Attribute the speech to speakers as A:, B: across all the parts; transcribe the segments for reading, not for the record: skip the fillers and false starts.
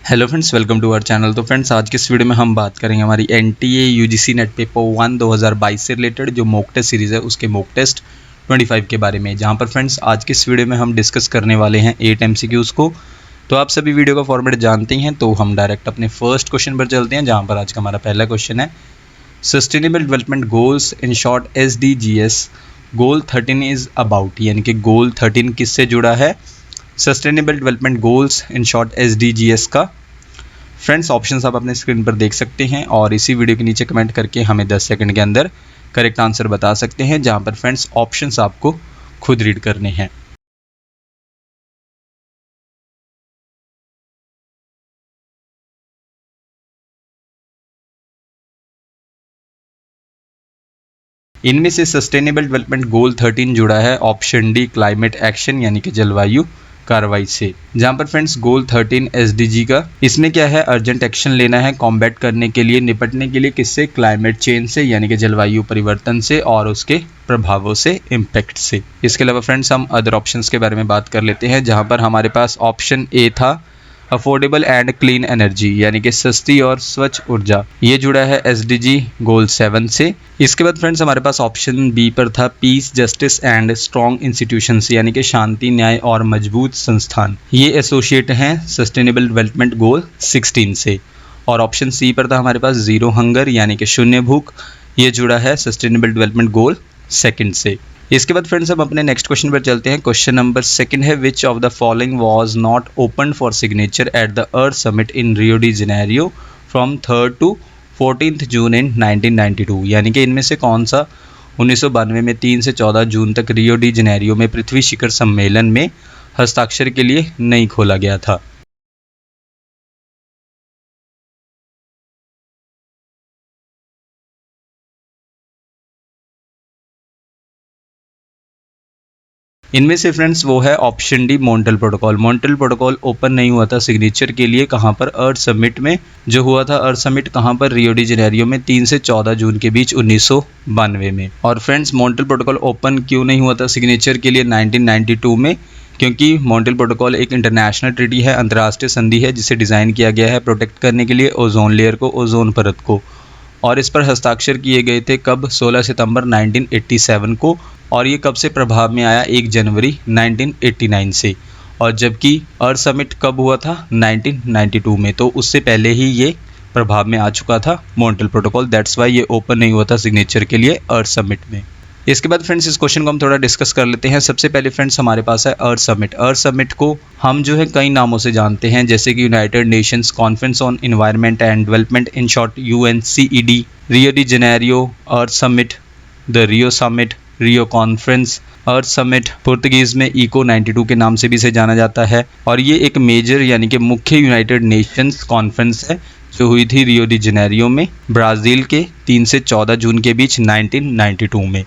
A: Hello friends, welcome to our channel. तो friends, आज के इस वीडियो में हम बात करेंगे हमारी एनटीए यूजीसी नेट पेपर 1 2022 से रिलेटेड जो मॉक टेस्ट सीरीज़ है उसके मॉक टेस्ट 25 के बारे में, जहां पर फ्रेंड्स आज के इस वीडियो में हम डिस्कस करने वाले हैं 8 एमसीक्यूज़ को। तो आप सभी वीडियो का फॉर्मेट जानते हैं, तो हम डायरेक्ट अपने फर्स्ट क्वेश्चन पर चलते हैं, जहाँ पर आज का हमारा पहला क्वेश्चन है sustainable development goals in short SDGs goal 13 is about, यानी कि गोल 13 किससे जुड़ा है? Sustainable development goals in short SDGs का। फ्रेंड्स, ऑप्शंस आप अपने स्क्रीन पर देख सकते हैं और इसी वीडियो के नीचे कमेंट करके हमें 10 सेकंड के अंदर करेक्ट आंसर बता सकते हैं, जहां पर फ्रेंड्स ऑप्शंस आपको खुद रीड करने हैं। इनमें से सस्टेनेबल डेवलपमेंट गोल 13 जुड़ा है ऑप्शन डी क्लाइमेट एक्शन, यानी कि जलवायु कार्रवाई से। जहां पर फ्रेंड्स गोल 13 SDG का, इसमें क्या है? अर्जेंट एक्शन लेना है कॉम्बैट करने के लिए, निपटने के लिए। किससे? क्लाइमेट चेंज से, यानी कि जलवायु परिवर्तन से और उसके प्रभावों से, इम्पैक्ट से। इसके अलावा फ्रेंड्स हम अदर ऑप्शंस के बारे में बात कर लेते हैं, जहां पर हमारे पास ऑप्शन ए था अफोर्डेबल एंड क्लीन एनर्जी, यानी कि सस्ती और स्वच्छ ऊर्जा। ये जुड़ा है SDG गोल 7 से। इसके बाद फ्रेंड्स हमारे पास ऑप्शन बी पर था piece justice and strong institutions, यानी कि शांति, न्याय और मजबूत संस्थान। ये एसोसिएट हैं सस्टेनेबल डेवलपमेंट गोल 16 से। और ऑप्शन सी पर था हमारे पास जीरो हंगर, यानी कि शून्य भूख। ये जुड़ा है सस्टेनेबल डेवलपमेंट गोल 2 से। इसके बाद फ्रेंड्स हम अपने नेक्स्ट क्वेश्चन पर चलते हैं। क्वेश्चन नंबर 2 है विच of the following was not open for signature at the earth summit in Rio de Janeiro from 3rd to 14th जून इन 1992, यानी कि इनमें से कौन सा 1992 में 3 से 14 जून तक रियो डी जेनेरियो में पृथ्वी शिखर सम्मेलन में हस्ताक्षर के लिए नहीं खोला गया था? इनमें से फ्रेंड्स वो है option D Montreal protocol. Montreal protocol open नहीं हुआ था सिग्नेचर के लिए, कहाँ पर? अर्थ समिट में। जो हुआ था अर्थ समिट कहाँ पर? रियो डी जेनेरियो में 3 से 14 जून के बीच 1992 में। और फ्रेंड्स मॉन्ट्रियल प्रोटोकॉल ओपन क्यों नहीं हुआ था सिग्नेचर के लिए 1992 में? क्योंकि मॉन्ट्रियल प्रोटोकॉल एक इंटरनेशनल ट्रीटी है, अंतर्राष्ट्रीय संधि है, जिसे डिज़ाइन किया गया है प्रोटेक्ट करने के लिए ओजोन लेयर को, ओजोन परत को। और इस पर हस्ताक्षर किए गए थे कब? 16 सितंबर 1987 को। और ये कब से प्रभाव में आया? 1 जनवरी 1989 से। और जबकि अर्थ समिट कब हुआ था? 1992 में। तो उससे पहले ही ये प्रभाव में आ चुका था मॉन्ट्रियल प्रोटोकॉल। दैट्स वाई ये ओपन नहीं हुआ था सिग्नेचर के लिए अर्थ समिट में। इसके बाद फ्रेंड्स इस क्वेश्चन को हम थोड़ा डिस्कस कर लेते हैं। सबसे पहले फ्रेंड्स हमारे पास है अर्थ समिट। अर्थ समिट को हम जो है कई नामों से जानते हैं, जैसे कि United Nations conference on Environment and development, in short UNCED, Rio de Janeiro earth summit, the Rio summit, Rio conference, earth summit, Portuguese में इको 92 के नाम से भी इसे जाना जाता है। और ये एक मेजर यानी कि मुख्य यूनाइटेड नेशंस कॉन्फ्रेंस है जो हुई थी रियो डी जेनेरियो में, ब्राज़ील के 3 से 14 जून के बीच 1992 में।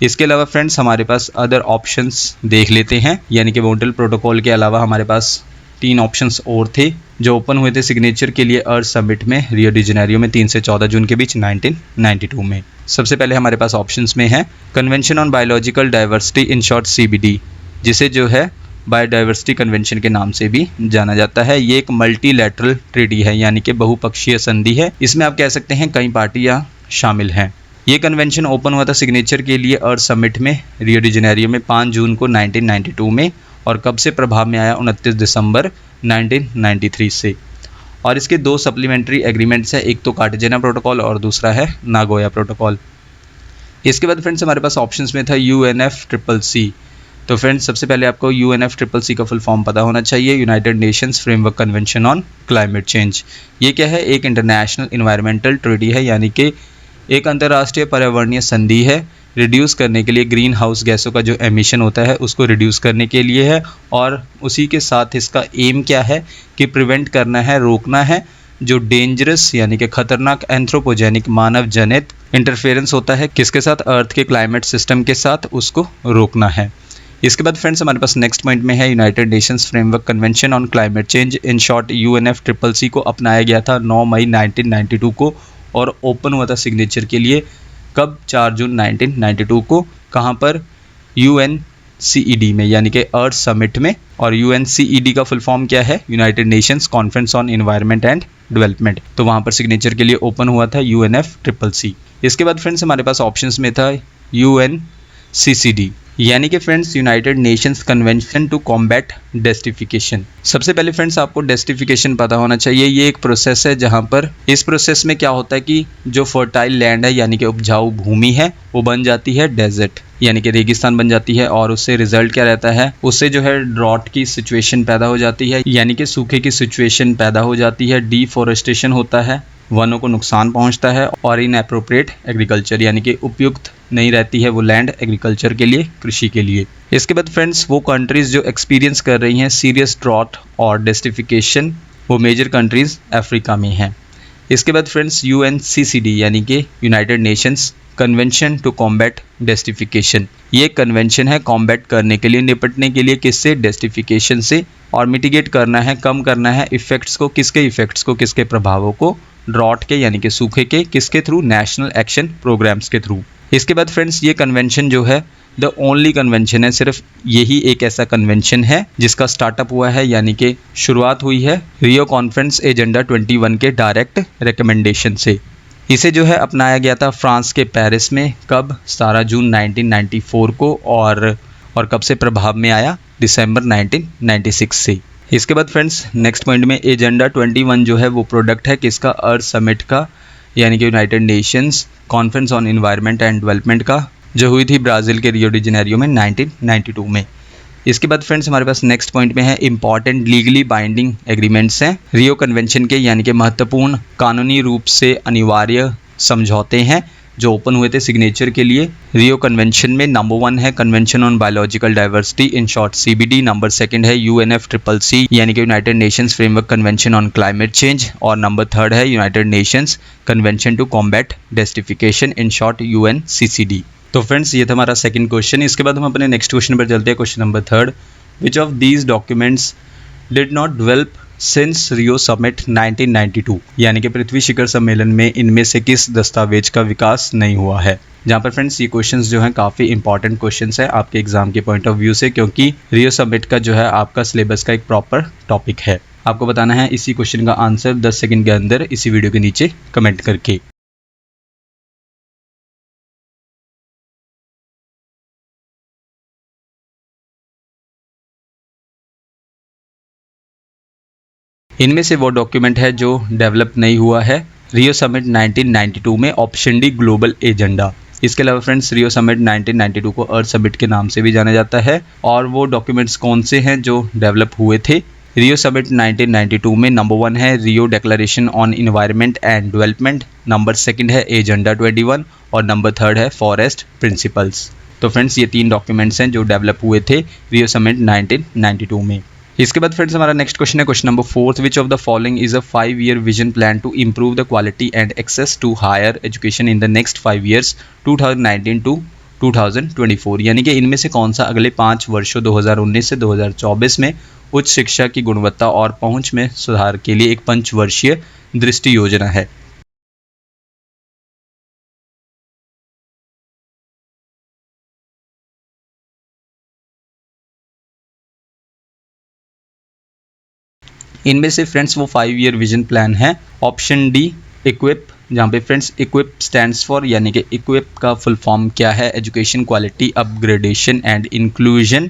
A: इसके अलावा फ्रेंड्स हमारे पास अदर ऑप्शंस देख लेते हैं, यानी कि मॉन्ट्रियल प्रोटोकॉल के अलावा हमारे पास 3 ऑप्शंस और थे जो ओपन हुए थे सिग्नेचर के लिए अर्थ समिट में रियो डी जेनेरियो में 3 से 14 जून के बीच 1992 में। सबसे पहले हमारे पास ऑप्शंस में है Convention on Biological Diversity, in short CBD, जिसे जो है बायोडाइवर्सिटी कन्वेंशन के नाम से भी जाना जाता है। ये एक मल्टीलैटरल ट्रीटी है, यानी कि बहुपक्षीय संधि है। इसमें आप कह सकते हैं कई पार्टियां शामिल हैं। ये कन्वेंशन ओपन हुआ था सिग्नेचर के लिए अर्थ समिट में रियो डी जेनेरियो में 5 जून को 1992 में। और कब से प्रभाव में आया? 29 दिसंबर 1993 से। और इसके 2 सप्लीमेंट्री एग्रीमेंट्स हैं, एक तो कार्टेजेना प्रोटोकॉल और दूसरा है नागोया प्रोटोकॉल। इसके बाद फ्रेंड्स हमारे पास ऑप्शंस में था UNFCCC। तो फ्रेंड्स सबसे पहले आपको UNFCCC का फुल फॉर्म पता होना चाहिए, United Nations Framework Convention on Climate change. ये क्या है? एक इंटरनेशनल इन्वायरमेंटल ट्रीटी है, यानी कि एक अंतर्राष्ट्रीय पर्यावरणीय संधि है। रिड्यूस करने के लिए ग्रीन हाउस गैसों का जो एमिशन होता है उसको रिड्यूस करने के लिए है। और उसी के साथ इसका एम क्या है कि प्रिवेंट करना है, रोकना है जो डेंजरस यानी कि खतरनाक एंथ्रोपोजेनिक मानव जनित इंटरफेरेंस होता है किसके साथ? अर्थ के क्लाइमेट सिस्टम के साथ, उसको रोकना है। इसके बाद फ्रेंड्स हमारे पास नेक्स्ट पॉइंट में है United Nations Framework Convention on Climate change, in short UNFCCC को अपनाया गया था 9 मई 1992 को और ओपन हुआ था सिग्नेचर के लिए कब? 4 जून 1992 को। कहाँ पर? UN UNCED में यानी कि अर्थ समिट में। और UNCED का फुल फॉर्म क्या है? United Nations conference on Environment and development. तो वहाँ पर सिग्नेचर के लिए ओपन हुआ था UNFCCC। इसके बाद फ्रेंड्स हमारे पास ऑप्शंस में था UNCCD यानी कि friends United Nations Convention to Combat Desertification. सबसे पहले फ्रेंड्स आपको डेस्टिफिकेशन पता होना चाहिए। ये एक प्रोसेस है जहाँ पर इस प्रोसेस में क्या होता है कि जो फर्टाइल लैंड है यानी कि उपजाऊ भूमि है वो बन जाती है डेजर्ट यानी कि रेगिस्तान बन जाती है। और उससे रिजल्ट क्या रहता है? उससे जो है ड्रॉट की सिचुएशन पैदा हो जाती है यानी कि सूखे की सिचुएशन पैदा हो जाती है। डिफोरेस्टेशन होता है, वनों को नुकसान पहुंचता है। और इनएप्रोप्रिएट एग्रीकल्चर यानी कि उपयुक्त नहीं रहती है वो लैंड एग्रीकल्चर के लिए, कृषि के लिए। इसके बाद फ्रेंड्स वो कंट्रीज़ जो एक्सपीरियंस कर रही हैं सीरियस ड्रॉट और डेस्टिफिकेशन, वो मेजर कंट्रीज़ अफ्रीका में हैं। इसके बाद फ्रेंड्स UNCCD यानी कि United Nations Convention to Combat Desertification. ये कन्वेंशन है कॉम्बैट करने के लिए, निपटने के लिए किससे? डेस्टिफिकेशन से। और मिटिगेट करना है, कम करना है इफ़ेक्ट्स को, किसके इफ़ेक्ट्स को, किसके प्रभावों को? ड्रॉट के यानी कि सूखे के। किसके थ्रू? नेशनल एक्शन प्रोग्राम्स के थ्रू। इसके बाद फ्रेंड्स ये कन्वेंशन जो है द ओनली कन्वेंशन है, सिर्फ यही एक ऐसा कन्वेंशन है जिसका स्टार्टअप हुआ है यानी कि शुरुआत हुई है रियो कॉन्फ्रेंस एजेंडा 21 के डायरेक्ट रिकमेंडेशन से। इसे जो है अपनाया गया था फ्रांस के पेरिस में। कब? 17 जून 1994 को। और कब से प्रभाव में आया? दिसंबर 1996 से। इसके बाद फ्रेंड्स नेक्स्ट पॉइंट में एजेंडा 21 जो है वो प्रोडक्ट है किसका? अर्थ समिट का यानी कि United Nations conference on Environment and development का, जो हुई थी ब्राज़ील के रियो डी जेनेरियो में 1992 में। इसके बाद फ्रेंड्स हमारे पास नेक्स्ट पॉइंट में है इंपॉर्टेंट लीगली बाइंडिंग एग्रीमेंट्स हैं रियो कन्वेंशन के यानी कि महत्वपूर्ण कानूनी रूप से अनिवार्य समझौते हैं जो ओपन हुए थे सिग्नेचर के लिए रियो कन्वेंशन में। नंबर 1 है Convention on Biological Diversity in short CBD। Number 2 है UNFCCC यानी कि United Nations Framework Convention on Climate Change. और नंबर 3 है United Nations Convention to Combat Desertification in short UNCCD। तो फ्रेंड्स ये था हमारा सेकंड क्वेश्चन। इसके बाद हम अपने नेक्स्ट क्वेश्चन पर चलते हैं। Question number 3, which of these documents did not develop since Rio summit 1992 यानी कि पृथ्वी शिखर सम्मेलन में इनमें से किस दस्तावेज का विकास नहीं हुआ है? जहाँ पर फ्रेंड्स ये क्वेश्चंस जो हैं काफ़ी इंपॉर्टेंट क्वेश्चंस है आपके एग्जाम के पॉइंट ऑफ व्यू से, क्योंकि रियो समिट का जो है आपका सिलेबस का एक प्रॉपर टॉपिक है। आपको बताना है इसी क्वेश्चन का आंसर 10 सेकंड के अंदर इसी वीडियो के नीचे कमेंट करके। इनमें से वो डॉक्यूमेंट है जो डेवलप नहीं हुआ है रियो समिट 1992 में। Option D global agenda. इसके अलावा फ्रेंड्स रियो समिट 1992 को अर्थ समिट के नाम से भी जाना जाता है। और वो डॉक्यूमेंट्स कौन से हैं जो डेवलप हुए थे रियो समिट 1992 में? नंबर 1 है Rio Declaration on Environment and Development. Number 2 है एजेंडा 21। और नंबर 3 है फॉरेस्ट प्रिंसिपल्स। तो फ्रेंड्स ये 3 डॉक्यूमेंट्स हैं जो डेवलप हुए थे रियो समिट 1992 में। इसके बाद फ्रेंड्स हमारा नेक्स्ट क्वेश्चन है question number 4, which of the following is a 5-year vision plan to improve the quality and access to higher education in the next 5 years 2019 to 2024 यानी कि इनमें से कौन सा अगले 5 वर्षों 2019 से 2024 में उच्च शिक्षा की गुणवत्ता और पहुंच में सुधार के लिए एक पंचवर्षीय दृष्टि योजना है? इनमें से फ्रेंड्स वो 5-year विजन प्लान है। ऑप्शन डी इक्विप, जहाँ पे फ्रेंड्स इक्विप स्टैंड्स फॉर यानी कि इक्विप का फुल फॉर्म क्या है? Education quality upgradation and inclusion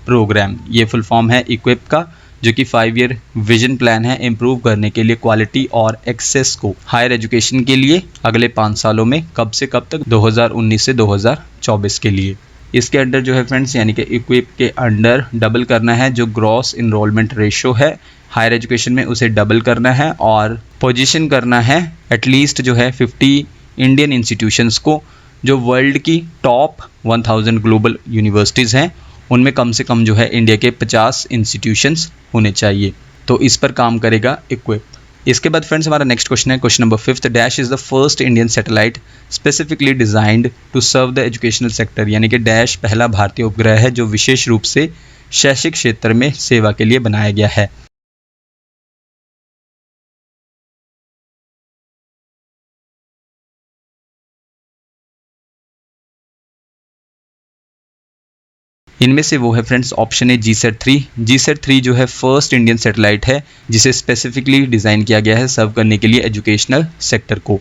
A: programme. ये फुल फॉर्म है इक्विप का, जो कि 5-year विजन प्लान है इम्प्रूव करने के लिए क्वालिटी और एक्सेस को हायर एजुकेशन के लिए अगले 5 सालों में। कब से कब तक? 2019 से 2024 के लिए। इसके अंडर जो है फ्रेंड्स यानी कि इक्विप के अंडर डबल करना है जो ग्रॉस इनरोलमेंट रेशो है हायर एजुकेशन में, उसे डबल करना है और पोजीशन करना है एटलीस्ट जो है 50 इंडियन इंस्टीट्यूशंस को जो वर्ल्ड की टॉप 1000 ग्लोबल यूनिवर्सिटीज़ हैं उनमें कम से कम जो है इंडिया के 50 इंस्टीट्यूशंस होने चाहिए। तो इस पर काम करेगा इक्विप। इसके बाद फ्रेंड्स हमारा नेक्स्ट क्वेश्चन है question number 5, dash is the first Indian satellite specifically designed to serve the educational sector यानी कि डैश पहला भारतीय उपग्रह है जो विशेष रूप से शैक्षिक क्षेत्र में सेवा के लिए बनाया गया है। इनमें से वो है friends option A GSAT-3। GSAT-3 जो है फर्स्ट इंडियन सैटेलाइट है जिसे स्पेसिफिकली डिज़ाइन किया गया है सर्व करने के लिए एजुकेशनल सेक्टर को।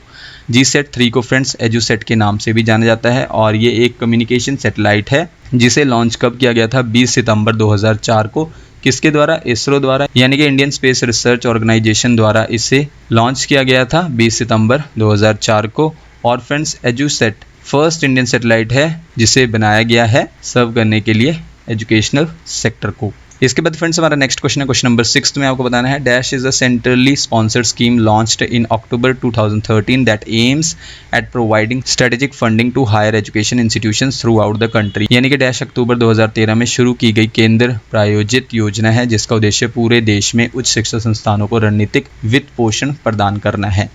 A: GSAT-3 को फ्रेंड्स एजुसेट के नाम से भी जाना जाता है और ये एक कम्युनिकेशन सैटेलाइट है जिसे लॉन्च कब किया गया था, 20 सितंबर 2004 को। किसके द्वारा? इसरो द्वारा, यानी कि इंडियन स्पेस रिसर्च ऑर्गेनाइजेशन द्वारा इसे लॉन्च किया गया था 20 सितंबर 2004 को। और friends Edusat first Indian satellite है जिसे बनाया गया है सर्व करने के लिए एजुकेशनल सेक्टर को। इसके बाद फ्रेंड्स हमारा नेक्स्ट क्वेश्चन है, क्वेश्चन नंबर 6 में आपको बताना है dash is a centrally sponsored scheme launched in October 2013 that aims at providing strategic funding to higher education institutions throughout the country. यानी कि डैश अक्टूबर 2013 में शुरू की गई केंद्र प्रायोजित योजना है जिसका उद्देश्य पूरे देश में उच्च शिक्षा संस्थानों को रणनीतिक वित्त पोषण प्रदान करना है।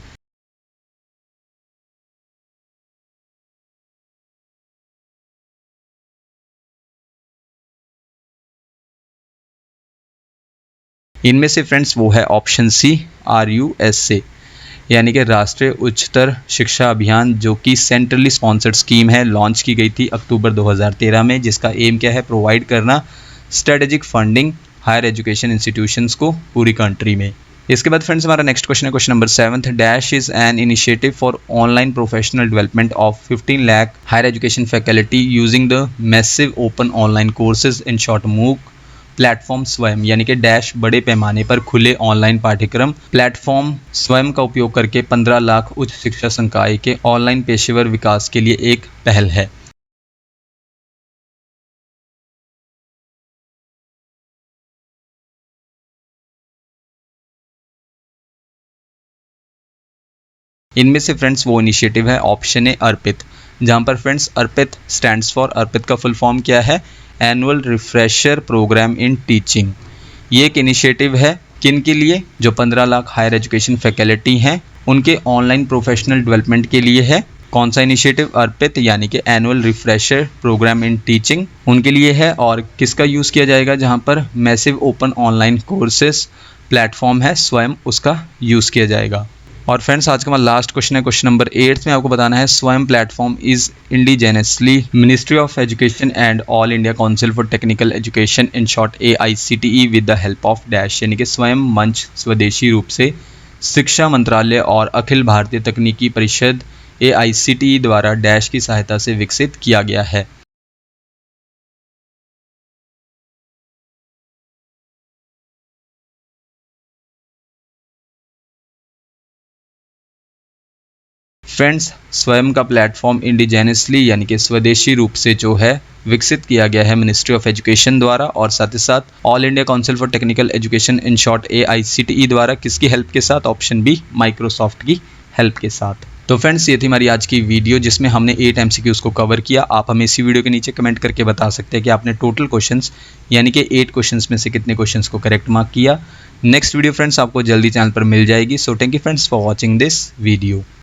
A: इनमें से फ्रेंड्स वो है ऑप्शन सी RUSA, यानी कि राष्ट्रीय उच्चतर शिक्षा अभियान, जो कि सेंट्रली स्पॉन्सर्ड स्कीम है, लॉन्च की गई थी अक्टूबर 2013 में, जिसका एम क्या है, प्रोवाइड करना strategic funding higher education institutions को पूरी कंट्री में। इसके बाद फ्रेंड्स हमारा नेक्स्ट क्वेश्चन है, question number 7 dash is an initiative for online professional development of 15 lakh higher education faculty using the massive open online courses in short MOOC platform Swayam, यानी कि dash बड़े पैमाने पर खुले ऑनलाइन पाठ्यक्रम प्लेटफॉर्म स्वयं का उपयोग करके 15 लाख उच्च शिक्षा संकाय के ऑनलाइन पेशेवर विकास के लिए एक पहल है। इनमें से फ्रेंड्स वो इनिशिएटिव है ऑप्शन ए अर्पित, जहां पर friends Arpit stands for, Arpit का फुल फॉर्म क्या है, annual refresher programme in teaching. ये एक इनिशिएटिव है किन के लिए? जो 15 लाख हायर एजुकेशन फैकल्टी हैं उनके ऑनलाइन प्रोफेशनल डेवलपमेंट के लिए है। कौन सा इनिशिएटिव? अर्पित, यानी कि annual refresher programme in teaching उनके लिए है। और किसका यूज़ किया जाएगा? जहां पर massive open online courses platform है स्वयं, उसका यूज़ किया जाएगा। और फ्रेंड्स आज का हमारा लास्ट क्वेश्चन है, क्वेश्चन नंबर 8 में आपको बताना है Swayam platform is indigenously Ministry of Education and All India Council for Technical Education in short AICTE with the help of dash, यानी कि स्वयं मंच स्वदेशी रूप से शिक्षा मंत्रालय और अखिल भारतीय तकनीकी परिषद AICTE द्वारा डैश की सहायता से विकसित किया गया है। फ्रेंड्स स्वयं का प्लेटफॉर्म इंडिजेनसली, यानी कि स्वदेशी रूप से जो है विकसित किया गया है मिनिस्ट्री ऑफ एजुकेशन द्वारा, और साथ ही साथ all India Council for Technical Education in short AICTE द्वारा। किसकी हेल्प के साथ? ऑप्शन बी, माइक्रोसॉफ्ट की हेल्प के साथ। तो फ्रेंड्स ये थी हमारी आज की वीडियो जिसमें हमने 8 MCQs को कवर किया। आप हमें इसी वीडियो के नीचे कमेंट करके बता सकते हैं कि आपने टोटल क्वेश्चंस यानी कि 8 क्वेश्चंस में से कितने क्वेश्चंस को करेक्ट मार्क किया। नेक्स्ट वीडियो फ्रेंड्स आपको जल्दी चैनल पर मिल जाएगी। So thank you friends for watching this video.